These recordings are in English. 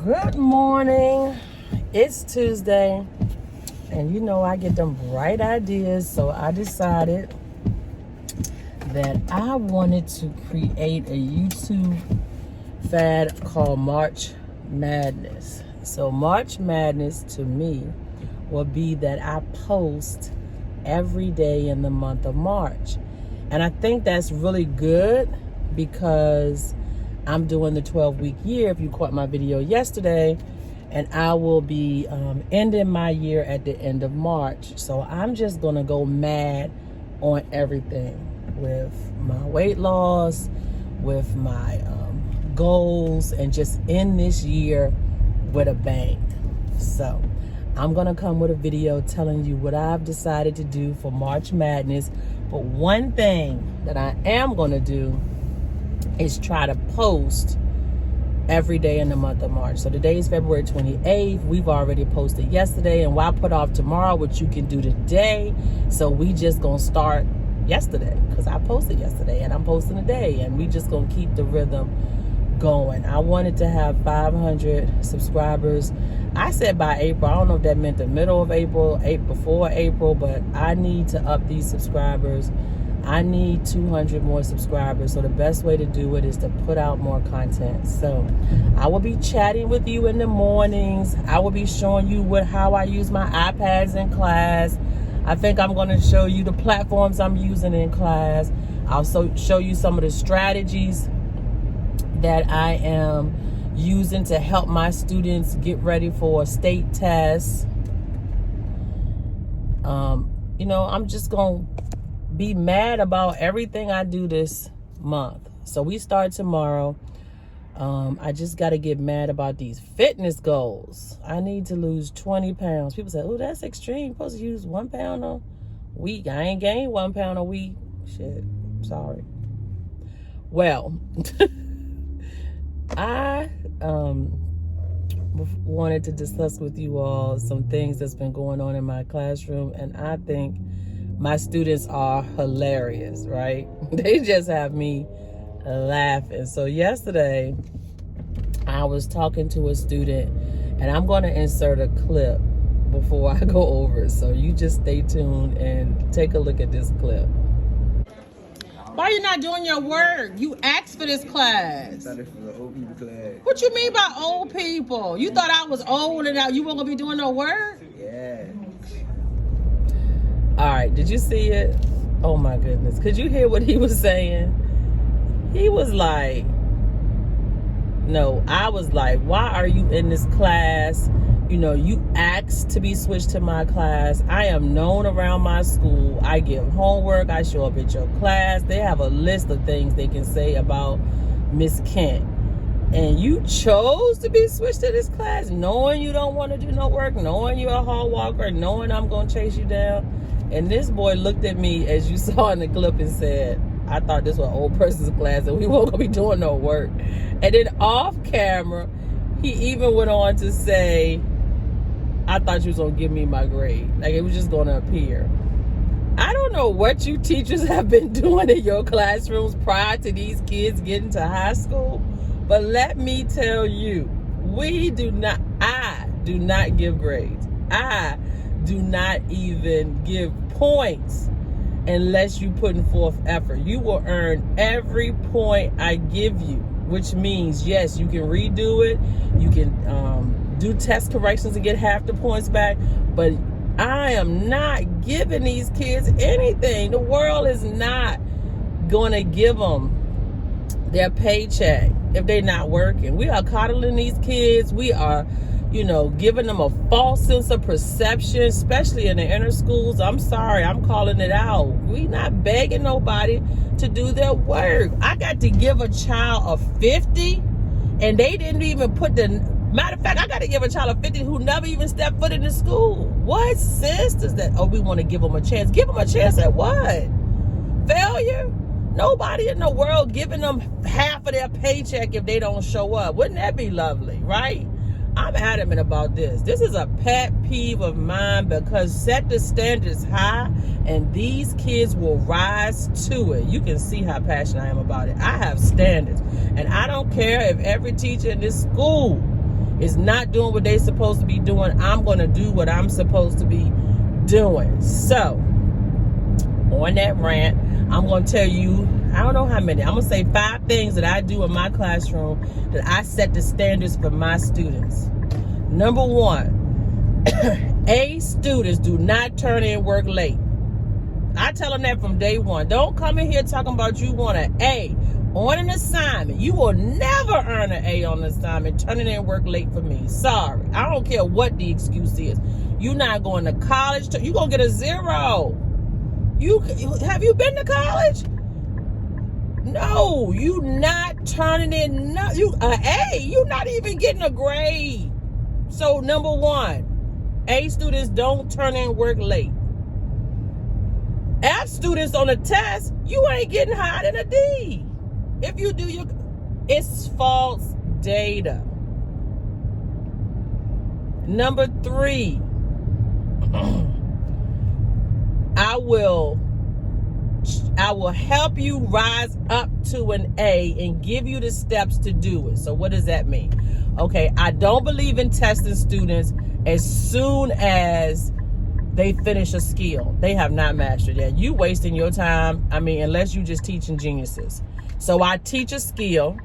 Good morning. It's Tuesday, and you know I get them bright ideas, so I decided that I wanted to create a YouTube fad called March Madness. So March Madness to me will be that I post every day in the month of March. And I think that's really good because I'm doing the 12-week year, if you caught my video yesterday, and I will be ending my year at the end of March. So I'm just gonna go mad on everything with my weight loss, with my goals, and just end this year with a bang. So I'm gonna come with a video telling you what I've decided to do for March Madness. But one thing that I am gonna do is try to post every day in the month of March. So today is February 28th. We've already posted yesterday, and why put off tomorrow what you can do today? So we just gonna start yesterday because I posted yesterday and I'm posting today, and we just gonna keep the rhythm going. I wanted to have 500 subscribers. I said by April. I don't know if that meant the middle of April, before April, but I need to up these subscribers. I need 200 more subscribers. So the best way to do it is to put out more content. So I will be chatting with you in the mornings. I will be showing you how I use my iPads in class. I think I'm going to show you the platforms I'm using in class. I'll also show you some of the strategies that I am using to help my students get ready for state tests. I'm just going to be mad about everything I do this month. So we start tomorrow. I just got to get mad about these fitness goals. I need to lose 20 pounds. People say, oh, that's extreme. You're supposed to use 1 pound a week. I ain't gained 1 pound a week. Shit, sorry. Well, I wanted to discuss with you all some things that's been going on in my classroom, and I think my students are hilarious, right? They just have me laughing. So yesterday, I was talking to a student, and I'm going to insert a clip before I go over it. So you just stay tuned and take a look at this clip. Why are you not doing your work? You asked for this class. I thought it was an old people class. What you mean by old people? You thought I was old and now you weren't going to be doing no work? Yeah. All right, did you see it? Oh my goodness. Could you hear what he was saying? He was like, no, I was like, why are you in this class? You asked to be switched to my class. I am known around my school. I give homework. I show up at your class. They have a list of things they can say about Miss Kent. And you chose to be switched to this class, knowing you don't want to do no work, knowing you're a hall walker, knowing I'm going to chase you down. And this boy looked at me, as you saw in the clip, and said, I thought this was an old person's class and we weren't going to be doing no work. And then off camera, he even went on to say, I thought you was going to give me my grade. Like it was just going to appear. I don't know what you teachers have been doing in your classrooms prior to these kids getting to high school. But let me tell you, I do not give grades. I do not even give points unless you putting forth effort. You will earn every point I give you, which means, yes, you can redo it. You can do test corrections and get half the points back. But I am not giving these kids anything. The world is not going to give them their paycheck if they're not working. We are coddling these kids. We are giving them a false sense of perception, especially in the inner schools. I'm sorry, I'm calling it out. We not begging nobody to do their work. I got to give a child a 50, and they didn't even put matter of fact, I got to give a child a 50 who never even stepped foot in the school. What sense does that? Oh, we want to give them a chance. Give them a chance at what? Failure? Nobody in the world giving them half of their paycheck if they don't show up. Wouldn't that be lovely, right? I'm adamant about this. This is a pet peeve of mine because set the standards high and these kids will rise to it. You can see how passionate I am about it. I have standards, and I don't care if every teacher in this school is not doing what they're supposed to be doing, I'm going to do what I'm supposed to be doing. So, on that rant, I'm going to tell you, I don't know how many, I'm going to say 5 things that I do in my classroom that I set the standards for my students. Number 1, A students do not turn in work late. I tell them that from day one. Don't come in here talking about you want an A on an assignment. You will never earn an A on an assignment turning in work late for me. Sorry. I don't care what the excuse is. You're not going to college. You're going to get a 0. Have you been to college? No, you not turning in an A. You're not even getting a grade. So number 1, A students don't turn in work late. F students on a test, you ain't getting higher than a D. If you do, it's false data. Number 3, I will help you rise up to an A and give you the steps to do it. So what does that mean? Okay, I don't believe in testing students as soon as they finish a skill they have not mastered yet. You wasting your time, unless you just teaching geniuses. So I teach a skill,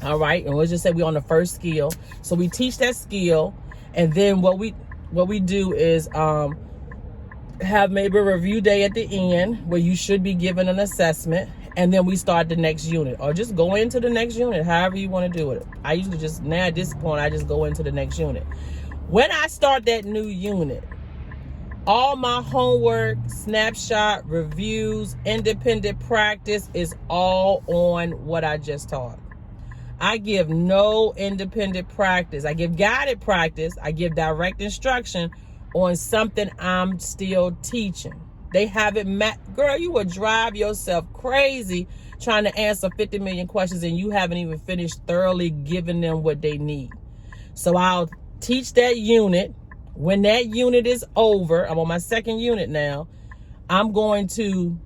all right, and let's just say we're on the first skill. So we teach that skill, and then what we do is have maybe a review day at the end where you should be given an assessment, and then we start the next unit, or just go into the next unit, however you want to do it. I usually just, now at this point, I just go into the next unit. When I start that new unit, all my homework, snapshot, reviews, independent practice is all on what I just taught. I give no independent practice. I give guided practice. I give direct instruction on something I'm still teaching. They haven't girl, you would drive yourself crazy trying to answer 50 million questions and you haven't even finished thoroughly giving them what they need. So I'll teach that unit. When that unit is over, I'm on my second unit now, I'm going to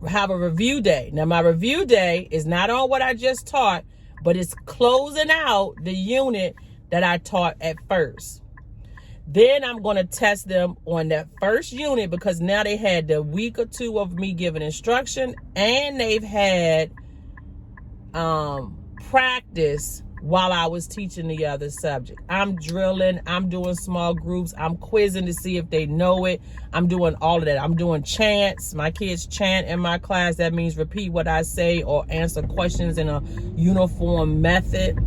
have a review day. Now, my review day is not on what I just taught, but it's closing out the unit that I taught at first. Then I'm going to test them on that first unit because now they had the week or 2 of me giving instruction and they've had practice while I was teaching the other subject. I'm drilling, I'm doing small groups, I'm quizzing to see if they know it. I'm doing all of that. I'm doing chants. My kids chant in my class. That means repeat what I say or answer questions in a uniform method.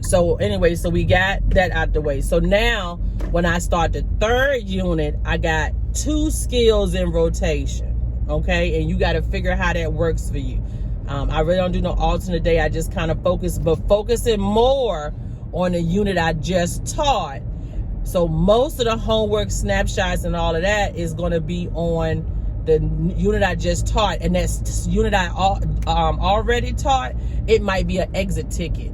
So anyway, so we got that out the way. So now when I start the 3rd unit, I got 2 skills in rotation. Okay, and you got to figure how that works for you. I really don't do no alternate day. I just kind of focusing more on the unit I just taught. So most of the homework, snapshots, and all of that is going to be on the unit I just taught. And that unit I already taught, it might be an exit ticket.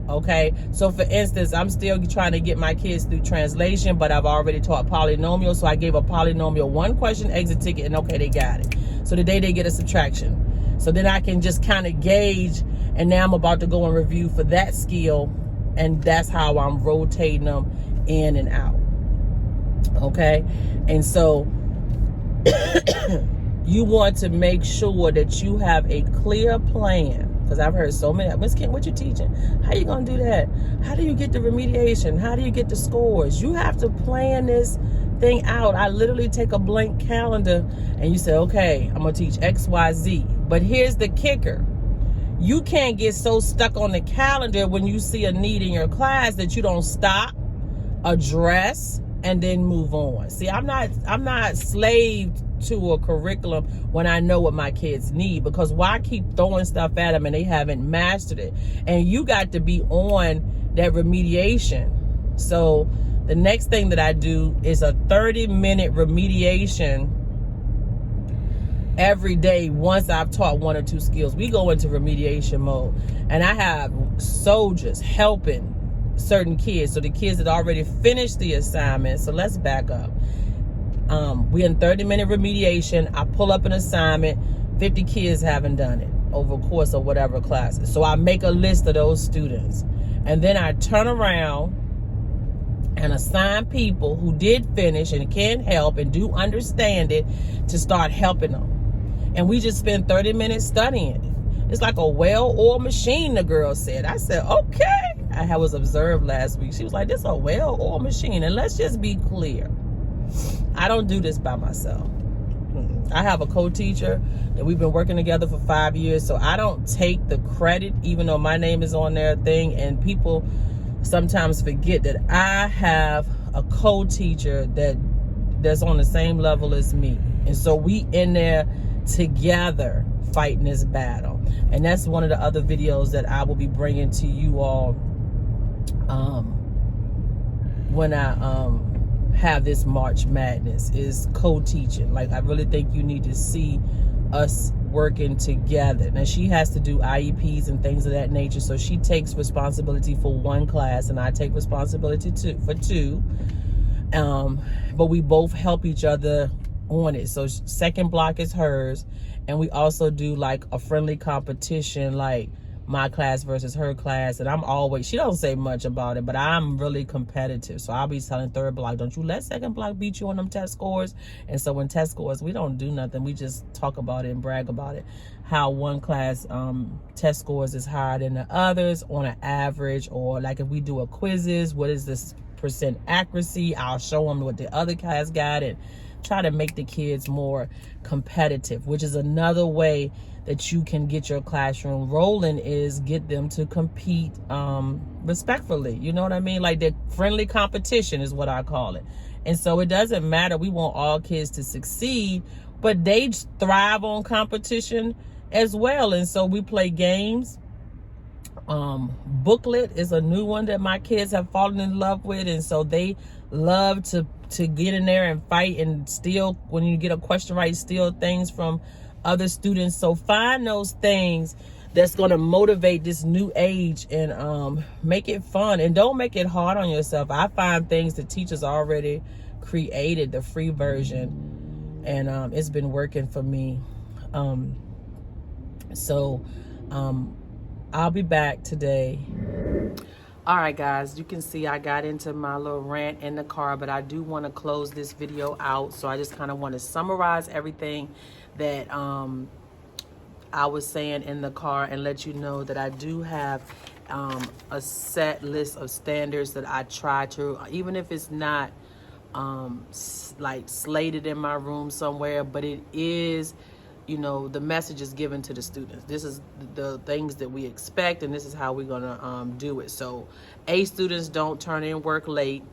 Okay, so for instance, I'm still trying to get my kids through translation, but I've already taught polynomial. So I gave a polynomial 1 question exit ticket, and okay, they got it. So today they get a subtraction. So then I can just kind of gauge, and now I'm about to go and review for that skill, and that's how I'm rotating them in and out. Okay, and so you want to make sure that you have a clear plan. Because I've heard so many, Miss Kim, what you teaching? How you going to do that? How do you get the remediation? How do you get the scores? You have to plan this thing out. I literally take a blank calendar and you say, okay, I'm going to teach X, Y, Z. But here's the kicker. You can't get so stuck on the calendar when you see a need in your class that you don't stop, address, and then move on. See, I'm not slaved to a curriculum when I know what my kids need, because why keep throwing stuff at them and they haven't mastered it? And you got to be on that remediation. So the next thing that I do is a 30-minute remediation every day. Once I've taught 1 or 2 skills, we go into remediation mode, and I have soldiers helping certain kids. So the kids that already finished the assignment. So let's back up. We're in 30-minute remediation. I pull up an assignment. 50 kids haven't done it. over the course of whatever classes. So I make a list of those students. And then I turn around and assign people who did finish and can help and do understand it to start helping them. And we just spend 30 minutes studying it. It's like a well-oiled machine, the girl said. I said, okay. I was observed last week. She was like, this is a well-oiled machine. And let's just be clear. I don't do this by myself. I have a co-teacher that we've been working together for 5 years. So I don't take the credit, even though my name is on their thing. And people sometimes forget that I have a co-teacher that's on the same level as me. And so we in there together fighting this battle. And that's one of the other videos that I will be bringing to you all when I have this March Madness, is co-teaching. Like, I really think you need to see us working together. Now, she has to do IEPs and things of that nature, so she takes responsibility for one class and I take responsibility for two. But we both help each other on it. So second block is hers, and we also do like a friendly competition, like my class versus her class. And I'm always, she don't say much about it, but I'm really competitive. So I'll be telling third block, don't you let second block beat you on them test scores. And so when test scores, we don't do nothing. We just talk about it and brag about it. How one class test scores is higher than the others on an average, or like if we do a quizzes, what is this percent accuracy? I'll show them what the other class got and try to make the kids more competitive, which is another way that you can get your classroom rolling, is get them to compete respectfully. You know what I mean? Like, the friendly competition is what I call it. And so it doesn't matter. We want all kids to succeed, but they thrive on competition as well. And so we play games. Booklet is a new one that my kids have fallen in love with. And so they love to get in there and fight and steal, when you get a question right, steal things from other students. So find those things that's going to motivate this new age and make it fun, and don't make it hard on yourself. I find things that teachers already created, the free version, and it's been working for me. I'll be back today. All right, guys, you can see I got into my little rant in the car, but I do want to close this video out. So I just kind of want to summarize everything that I was saying in the car, and let you know that I do have a set list of standards that I try to, even if it's not like slated in my room somewhere, but it is, you know, the message is given to the students. This is the things that we expect, and this is how we're gonna do it. So A students don't turn in work late.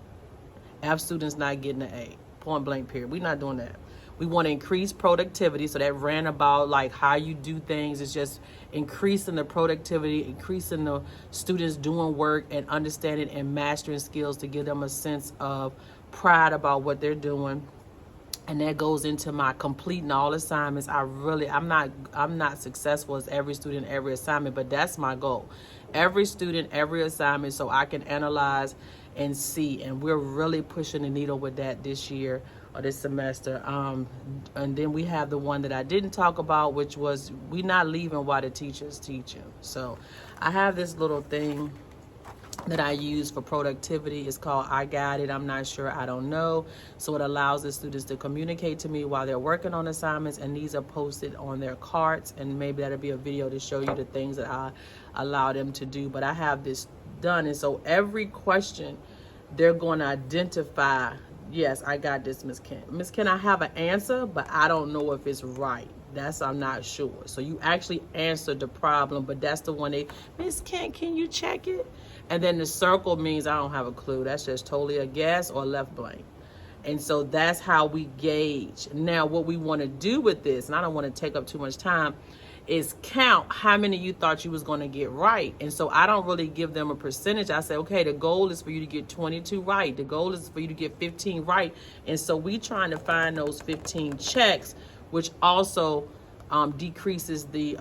F students not getting an A, point blank period. We're not doing that. We want to increase productivity. So that ran about like how you do things. It's just increasing the productivity, increasing the students doing work and understanding and mastering skills to give them a sense of pride about what they're doing. And that goes into my completing all assignments. I'm not successful as every student, every assignment, but that's my goal. Every student, every assignment, so I can analyze and see. And we're really pushing the needle with that this year or this semester. And then we have the one that I didn't talk about, which was we not leaving while the teacher's teaching. So I have this little thing that I use for productivity. It's called I Got It, I'm Not Sure, I Don't Know. So it allows the students to communicate to me while they're working on assignments, and these are posted on their carts, and maybe that'll be a video to show you the things that I allow them to do. But I have this done, and so every question they're going to identify, yes, I got this, Miss Ken. Miss Ken, I have an answer, but I don't know if it's right. I'm not sure. So you actually answered the problem, but that's the one Miss Ken, can you check it? And then the circle means I don't have a clue. That's just totally a guess or left blank. And so that's how we gauge. Now, what we want to do with this, and I don't want to take up too much time, is count how many you thought you was going to get right. And so I don't really give them a percentage. I say, okay, the goal is for you to get 22 right. The goal is for you to get 15 right. And so we trying to find those 15 checks, which also decreases the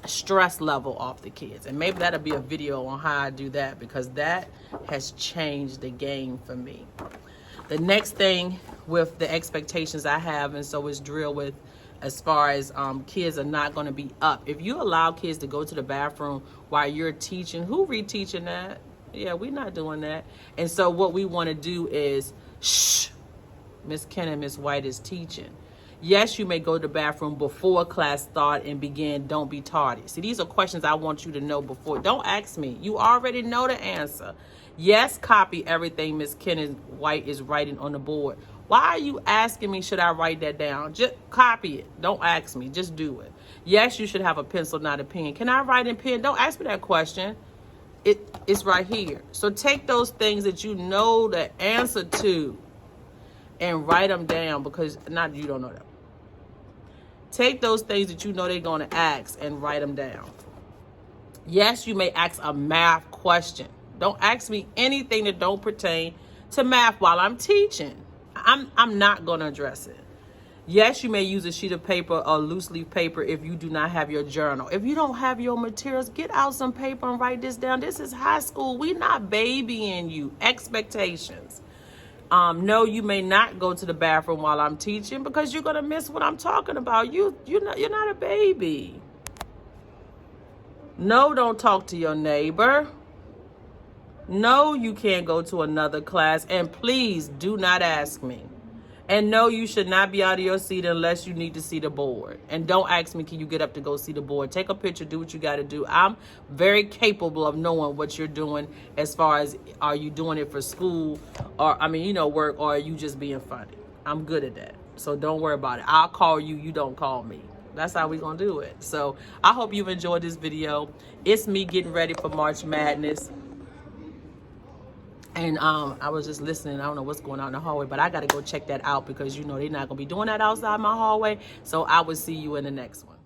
stress level off the kids. And maybe that'll be a video on how I do that, because that has changed the game for me. The next thing with the expectations I have, and so it's drill with as far as kids are not going to be up. If you allow kids to go to the bathroom while you're teaching, who reteaching that? Yeah, we're not doing that. And so what we want to do is, shh, Miss Ken and Miss White is teaching. Yes, you may go to the bathroom before class start and begin. Don't be tardy. See, these are questions I want you to know before. Don't ask me. You already know the answer. Yes, copy everything Miss Ken White is writing on the board. Why are you asking me, should I write that down? Just copy it. Don't ask me. Just do it. Yes, you should have a pencil, not a pen. Can I write in pen? Don't ask me that question. It's right here. So take those things that you know the answer to and write them down, because not you don't know them. Take those things that you know they're going to ask and write them down. Yes, you may ask a math question. Don't ask me anything that don't pertain to math while I'm teaching. I'm not going to address it. Yes, you may use a sheet of paper or loose leaf paper if you do not have your journal. If you don't have your materials, get out some paper and write this down. This is high school. We're not babying you. Expectations. No, you may not go to the bathroom while I'm teaching, because you're gonna miss what I'm talking about. You're not a baby. No, don't talk to your neighbor. No, you can't go to another class, and please do not ask me. And no, you should not be out of your seat unless you need to see the board. And don't ask me, can you get up to go see the board? Take a picture, do what you got to do. I'm very capable of knowing what you're doing, as far as, are you doing it for school, or, work, or are you just being funny? I'm good at that. So don't worry about it. I'll call you, you don't call me. That's how we're going to do it. So I hope you've enjoyed this video. It's me getting ready for March Madness. And I was just listening. I don't know what's going on in the hallway, but I got to go check that out, because, they're not going to be doing that outside my hallway. So I will see you in the next one.